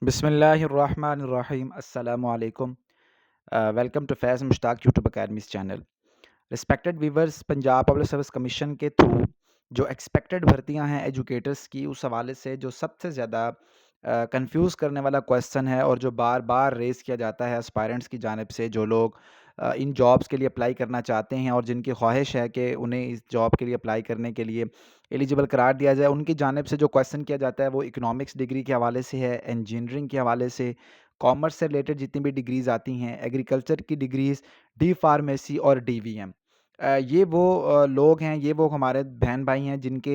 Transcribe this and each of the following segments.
बिस्मिल्लाहिर्रहमानिर्रहीम अस्सलामु अलैकुम। Welcome to Faiz Mushtaq YouTube academy's channel. Respected viewers, Punjab public service commission के थ्रू जो एक्सपेक्टेड भर्तियां हैं एजुकेटर्स की, उस हवाले से जो सबसे ज़्यादा कंफ्यूज करने वाला क्वेश्चन है और जो बार बार रेज़ किया जाता है एस्पायरेंट्स की जानिब से, जो लोग इन जॉब्स के लिए अप्लाई करना चाहते हैं और जिनकी ख्वाहिश है कि उन्हें इस जॉब के लिए अप्लाई करने के लिए एलिजिबल करार दिया जाए, उनकी जानिब से जो क्वेश्चन किया जाता है वो इकोनॉमिक्स डिग्री के हवाले से है, इंजीनियरिंग के हवाले से, कॉमर्स से रिलेटेड जितनी भी डिग्रीज़ आती हैं, एग्रीकल्चर की डिग्रीज़, डी फार्मेसी और डीवीएम। ये वो लोग हैं, ये वो हमारे बहन-भाई हैं जिनके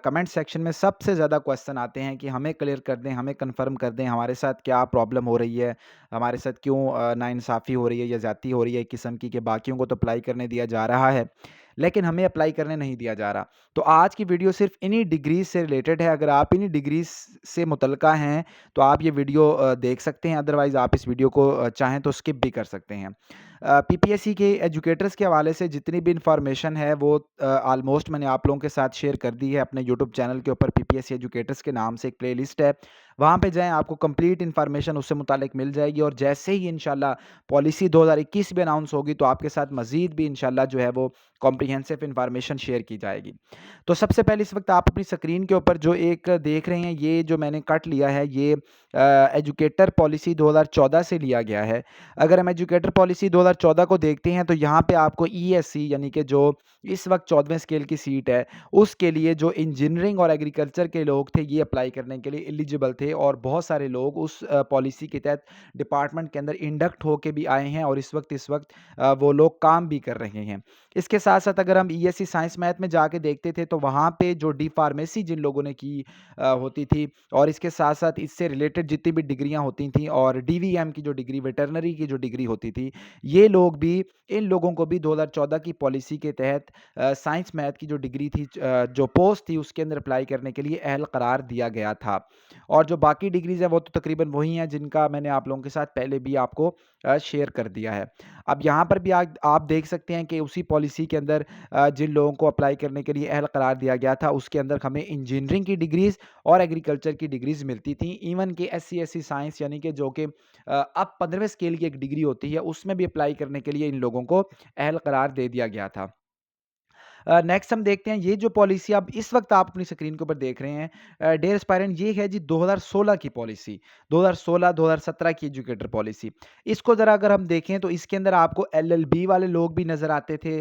कमेंट सेक्शन में सबसे ज़्यादा क्वेश्चन आते हैं कि हमें क्लियर कर दें, हमें कन्फर्म कर दें, हमारे साथ क्या प्रॉब्लम हो रही है, हमारे साथ क्यों नाइंसाफ़ी हो रही है या ज़्यादती हो रही है एक किस्म की, कि बाकियों को तो अप्लाई करने दिया जा रहा है, लेकिन हमें अप्लाई करने नहीं दिया जा रहा। तो आज की वीडियो सिर्फ़ इन्हीं डिग्रीज़ से रिलेटेड है। अगर आप इन्हीं डिग्रीज़ से मुतल्लिक़ा हैं, तो आप ये वीडियो देख सकते हैं, अदरवाइज़ आप इस वीडियो को चाहें तो स्किप भी कर सकते हैं। पीपीएससी के एजुकेटर्स के हवाले से जितनी भी इन्फॉर्मेशन है वो ऑलमोस्ट मैंने आप लोगों के साथ शेयर कर दी है। अपने यूट्यूब चैनल के ऊपर पीपीएससी एजुकेटर्स के नाम से एक प्लेलिस्ट है, वहाँ पे जाएँ, आपको कंप्लीट इन्फॉर्मेशन उससे मुतालिक मिल जाएगी। और जैसे ही इंशाल्लाह पॉलिसी 2021 भी अनाउंस होगी, तो आपके साथ मज़ीद भी इंशाल्लाह जो है वो कॉम्प्रिहेंसिव इन्फॉर्मेशन शेयर की जाएगी। तो सबसे पहले इस वक्त आप अपनी स्क्रीन के ऊपर जो एक देख रहे हैं, ये जो मैंने कट लिया है, ये एजुकेटर पॉलिसी 2014 से लिया गया है। अगर हम एजुकेटर पॉलिसी 2014 को देखते हैं, तो यहाँ पे आपको ईएससी यानी कि जो इस वक्त 14वें स्केल की सीट है, उसके लिए जो इंजीनियरिंग और एग्रीकल्चर के लोग थे, ये अप्लाई करने के लिए एलिजिबल थे। और बहुत सारे लोग उस पॉलिसी के तहत डिपार्टमेंट के अंदर इंडक्ट होके भी आए हैं और इस वक्त वो लोग काम भी कर रहे हैं। इसके साथ-साथ अगर हम ईएससी साइंस मैथ में जाके देखते थे, तो वहाँ पे जो डी फार्मेसी जिन लोगों ने की होती थी, और इसके साथ-साथ इससे रिलेटेड जितनी भी डिग्रियाँ होती थी, और डीवीएम की जो डिग्री, वेटरनरी की जो डिग्री होती थी, ये लोग भी, इन लोगों को भी 2014 की पॉलिसी के तहत साइंस मैथ की जो डिग्री थी, जो पोस्ट थी, उसके अंदर अप्लाई करने के लिए अहल करार दिया गया था। और जो बाकी डिग्रीज़ हैं, वो तो तकरीबन वही हैं जिनका मैंने आप लोगों के साथ पहले भी आपको शेयर कर दिया है। अब यहाँ पर भी आप देख सकते हैं कि उसी पॉलिसी के अंदर जिन लोगों को अप्लाई करने के लिए अहल करार दिया गया था, उसके अंदर हमें इंजीनियरिंग की डिग्रीज़ और एग्रीकल्चर की डिग्रीज़ मिलती थी। इवन कि एससी-एसटी साइंस यानी कि जो कि अब 15वें स्केल की एक डिग्री होती है, उसमें भी अप्लाई करने के लिए इन लोगों को अहल करार दे दिया गया था। नेक्स्ट हम देखते हैं, ये जो पॉलिसी अब इस वक्त आप अपनी स्क्रीन के ऊपर देख रहे हैं, डियर एस्पायरेंट, ये है जी 2016 की पॉलिसी, 2016-2017 की एजुकेटर पॉलिसी। इसको ज़रा अगर हम देखें, तो इसके अंदर आपको एलएलबी वाले लोग भी नज़र आते थे,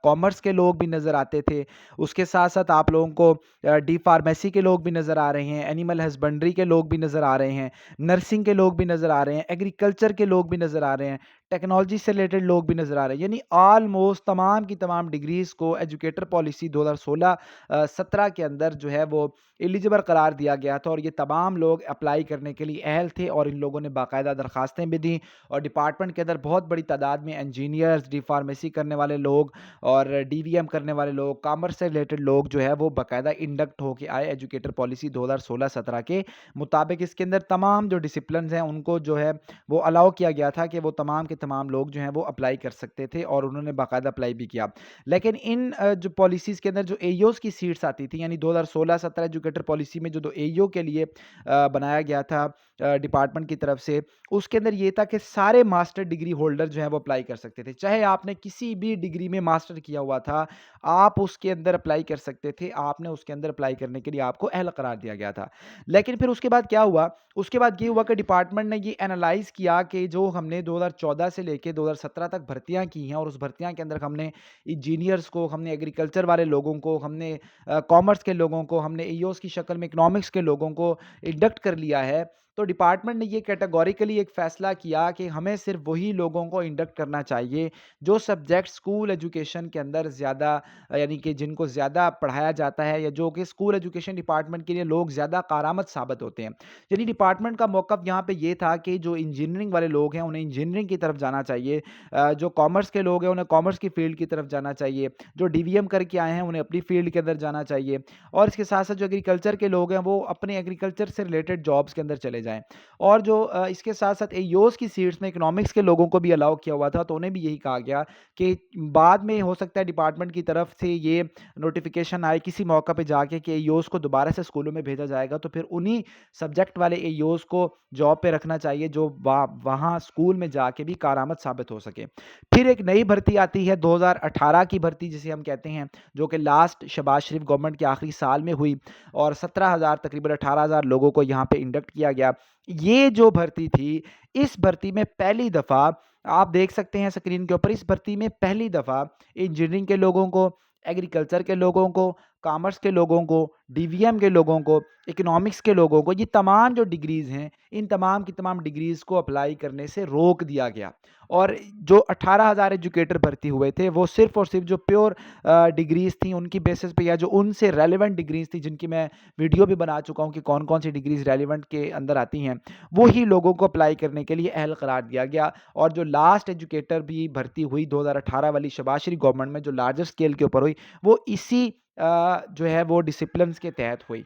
कॉमर्स के लोग भी नज़र आते थे, उसके साथ-साथ आप लोगों को डी फार्मेसी के लोग भी नज़र आ रहे हैं, एनिमल हस्बेंड्री के लोग भी नज़र आ रहे हैं, नर्सिंग के लोग भी नज़र आ रहे हैं, एग्रीकल्चर के लोग भी नज़र आ रहे हैं, टेक्नोलॉजी से रिलेटेड लोग भी नज़र आ रहे हैं। यानी ऑलमोस्ट तमाम की तमाम डिग्रीज़ को एजुकेटर पॉलिसी 2016-17 के अंदर जो है वो एलिजिबल करार दिया गया था, और ये तमाम लोग अप्लाई करने के लिए अहल थे, और इन लोगों ने बाकायदा दरखास्तें भी दी। और डिपार्टमेंट के अंदर बहुत बड़ी तादाद में इंजीनियर्स, डी फार्मेसी करने वाले लोग और डीवीएम करने वाले लोग, कॉमर्स से रिलेटेड लोग जो है वो बाकायदा इंडक्ट होके आए एजुकेटर पॉलिसी 2016-17 के मुताबिक। इसके अंदर तमाम जो डिसिप्लिन्स हैं, उनको जो है वो अलाउ किया गया था कि वो तमाम के तमाम लोग जो हैं वो अप्लाई कर सकते थे, और उन्होंने बाकायदा अप्लाई भी किया। लेकिन इन जो पॉलिसीज़ के अंदर जो एईओज़ की सीट्स आती थी, यानी 2016-17 एजुकेटर पॉलिसी में जो एईओ के लिए बनाया गया था डिपार्टमेंट की तरफ से, उसके अंदर ये था कि सारे मास्टर डिग्री होल्डर जो हैं वो अप्लाई कर सकते थे। चाहे आपने किसी भी डिग्री में मास्टर किया हुआ था, आप उसके अंदर अप्लाई कर सकते थे। आपने उसके अंदर अप्लाई करने के लिए आपको अहल करार दिया गया था। लेकिन फिर उसके बाद क्या हुआ? उसके बाद ये हुआ कि डिपार्टमेंट ने ये एनालाइज़ किया कि जो हमने 2014 से लेके 2017 तक भर्तियाँ की हैं, और उस भर्तियाँ के अंदर हमने इंजीनियर्स को, हमने एग्रीकल्चर वाले लोगों को, हमने कॉमर्स के लोगों को, हमने ईओज़ की शक्ल में इकोनॉमिक्स के लोगों को इंडक्ट कर लिया है। तो डिपार्टमेंट ने ये कैटेगोरिकली एक फ़ैसला किया कि हमें सिर्फ़ वही लोगों को इंडक्ट करना चाहिए, जो सब्जेक्ट स्कूल एजुकेशन के अंदर ज़्यादा यानी कि जिनको ज़्यादा पढ़ाया जाता है, या जो कि स्कूल एजुकेशन डिपार्टमेंट के लिए लोग ज़्यादा कारआमद साबित होते हैं। यानी डिपार्टमेंट का मौक़िफ़ यहाँ पे ये था कि जो इंजीनियरिंग वाले लोग हैं, उन्हें इंजीनियरिंग की तरफ जाना चाहिए। जो कॉमर्स के लोग हैं, उन्हें कॉमर्स की फ़ील्ड की तरफ जाना चाहिए। जो डीवीएम करके आए हैं, उन्हें अपनी फ़ील्ड के अंदर जाना चाहिए। और इसके साथ-साथ जो एग्रीकल्चर के लोग हैं, वो अपने एग्रीकल्चर से रिलेटेड जॉब्स के अंदर चले जाएँ। और जो इसके साथ-साथ एईओज़ की सीट्स में इकोनॉमिक्स के लोगों को भी अलाउ किया हुआ था, तो उन्हें भी यही कहा गया कि बाद में हो सकता है डिपार्टमेंट की तरफ से ये नोटिफ़िकेशन आए किसी मौका पे जाके कि एईओज़ को दोबारा से स्कूलों में भेजा जाएगा, तो फिर उन्हीं सब्जेक्ट वाले एईओज़ को जॉब पे रखना चाहिए जो वहाँ स्कूल में जाके भी कारआमद साबित हो सके। फिर एक नई भर्ती आती है 2018 की भर्ती जिसे हम कहते हैं, जो कि लास्ट शहबाज शरीफ गवर्नमेंट के आखिरी साल में हुई और 17,000 तकरीबन 18,000 लोगों को यहाँ पे इंडक्ट किया गया। ये जो भर्ती थी, इस भर्ती में पहली दफ़ा आप देख सकते हैं स्क्रीन के ऊपर, इस भर्ती में पहली दफ़ा इंजीनियरिंग के लोगों को, एग्रीकल्चर के लोगों को, कॉमर्स के लोगों को, डीवीएम के लोगों को, इकोनॉमिक्स के लोगों को, ये तमाम जो डिग्रीज़ हैं, इन तमाम की तमाम डिग्रीज़ को अप्लाई करने से रोक दिया गया। और जो 18,000 एजुकेटर भर्ती हुए थे, वो सिर्फ़ और सिर्फ़ जो प्योर डिग्रीज़ थी, उनकी बेसिस पे या जो उनसे रेलेवेंट डिग्रीज़ थी, जिनकी मैं वीडियो भी बना चुका हूँ कि कौन-कौन सी डिग्रीज़ रेलेवेंट के अंदर आती हैं, वो ही लोगों को अप्लाई करने के लिए अहल करार दिया गया। और जो लास्ट एजुकेटर भी भर्ती हुई 2018 वाली शहबाज शरीफ गवर्नमेंट में, जो लार्जर स्केल के ऊपर हुई, वो इसी जो है वो डिसिप्लिन्स के तहत हुई।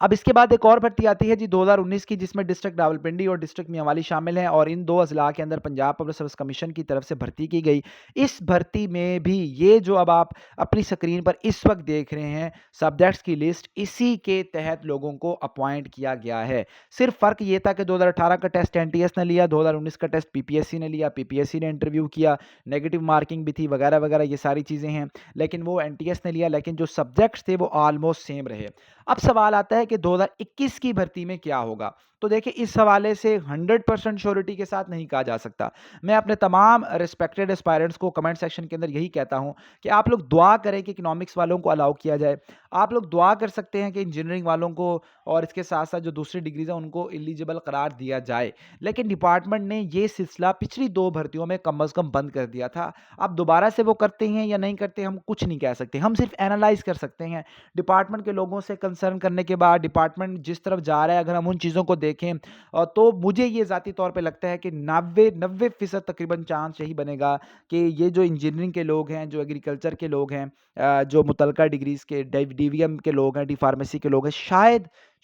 अब इसके बाद एक और भर्ती आती है जी 2019 की, जिसमें डिस्ट्रिक्ट रावलपिंडी और डिस्ट्रिक्ट मियांवाली शामिल हैं और इन 2 अज़ला के अंदर पंजाब पब्लिक सर्विस कमीशन की तरफ से भर्ती की गई। इस भर्ती में भी ये जो अब आप अपनी स्क्रीन पर इस वक़्त देख रहे हैं सब्जेक्ट्स की लिस्ट, इसी के तहत लोगों को अपॉइंट किया गया है। सिर्फ़ फ़र्क ये था कि 2018 का टेस्ट एनटीएस ने लिया, 2019 का टेस्ट पीपीएससी ने लिया, पीपीएससी ने इंटरव्यू किया, नेगेटिव मार्किंग भी थी वगैरह-वगैरह, ये सारी चीज़ें हैं। लेकिन वो एनटीएस ने लिया, लेकिन जो सब्जेक्ट्स थे वो ऑलमोस्ट सेम रहे। अब सवाल आता है कि 2021 की भर्ती में क्या होगा? तो देखिए, इस हवाले से 100% श्योरिटी के साथ नहीं कहा जा सकता। मैं अपने तमाम रिस्पेक्टेड एस्पायरेंट्स को कमेंट सेक्शन के अंदर यही कहता हूँ कि आप लोग दुआ करें कि इकोनॉमिक्स वालों को अलाउ किया जाए। आप लोग दुआ कर सकते हैं कि इंजीनियरिंग वालों को और इसके साथ-साथ जो दूसरी डिग्रीज़ हैं उनको एलिजिबल करार दिया जाए। लेकिन डिपार्टमेंट ने ये सिलसिला पिछली 2 भर्तियों में कम से कम बंद कर दिया था। अब दोबारा से वो करते हैं या नहीं करते, हम कुछ नहीं कह सकते। हम सिर्फ एनालाइज़ कर सकते हैं। डिपार्टमेंट के लोगों से कंसर्न करने के बाद डिपार्टमेंट जिस तरफ जा रहा है, अगर हम उन चीज़ों को देखें तो मुझे ये ज़ाती तौर पे लगता है कि 90% तकरीबन चांस यही बनेगा कि ये जो इंजीनियरिंग के लोग हैं, जो एग्रीकल्चर के लोग हैं, जो मुतल्लिका डिग्रीज़ के डीवीएम के लोग हैं, डी फार्मेसी के लोग हैं,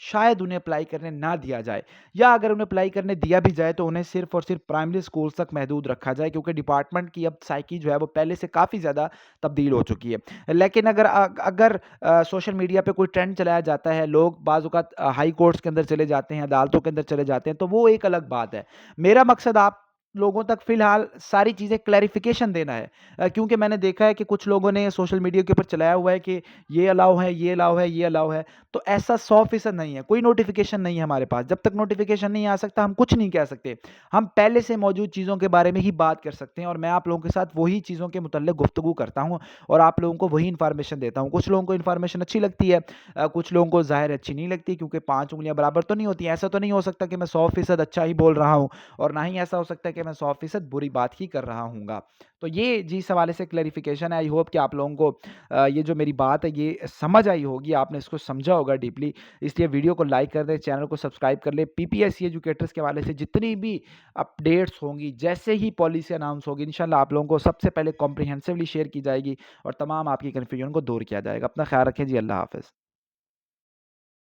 शायद उन्हें अप्लाई करने ना दिया जाए, या अगर उन्हें अप्लाई करने दिया भी जाए तो उन्हें सिर्फ़ और सिर्फ़ प्राइमरी स्कूल्स तक महदूद रखा जाए, क्योंकि डिपार्टमेंट की अब साइकी जो है वो पहले से काफ़ी ज़्यादा तब्दील हो चुकी है। लेकिन अगर सोशल मीडिया पे कोई ट्रेंड चलाया जाता है, लोग बाज़ औक़ात हाई कोर्ट्स के अंदर चले जाते हैं, अदालतों के अंदर चले जाते हैं, तो वो एक अलग बात है। मेरा मकसद आप लोगों तक फ़िलहाल सारी चीज़ें क्लैरिफ़िकेशन देना है। क्योंकि मैंने देखा है कि कुछ लोगों ने सोशल मीडिया के ऊपर चलाया हुआ है कि ये अलाउ है, ये अलाउ है, ये अलाउ है। तो ऐसा 100% नहीं है, कोई नोटिफ़िकेशन नहीं है हमारे पास। जब तक नोटिफ़िकेशन नहीं आ सकता, हम कुछ नहीं कह सकते। हम पहले से मौजूद चीज़ों के बारे में ही बात कर सकते हैं और मैं आप लोगों के साथ वही चीज़ों के मुतल्लिक़ गुफ्तगू करता हूँ और आप लोगों को वही इन्फॉर्मेशन देता हूँ। कुछ लोगों को इन्फॉर्मेशन अच्छी लगती है, कुछ लोगों को ज़ाहिर है अच्छी नहीं लगती, क्योंकि 5 उँगलियाँ बराबर तो नहीं होती हैं। ऐसा तो नहीं हो सकता कि मैं 100% अच्छा ही बोल रहा हूँ और ना ही ऐसा हो सकता है कि मैं 100% बुरी बात ही कर रहा हूँगा। तो ये जी इस हवाले से क्लैरिफ़िकेशन है। आई होप कि आप लोगों को ये जो मेरी बात है ये समझ आई होगी, आपने इसको समझा होगा डीपली। इसलिए वीडियो को लाइक कर दें, चैनल को सब्सक्राइब कर लें। पीपीएससी एजुकेटर्स के हवाले से जितनी भी अपडेट्स होंगी, जैसे ही पॉलिसी अनाउंस होगी, इंशाल्लाह आप लोगों को सबसे पहले कॉम्प्रिहेंसिवली शेयर की जाएगी और तमाम आपकी कन्फ्यूजन को दूर किया जाएगा। अपना ख्याल रखें जी, अल्लाह हाफ़िज़।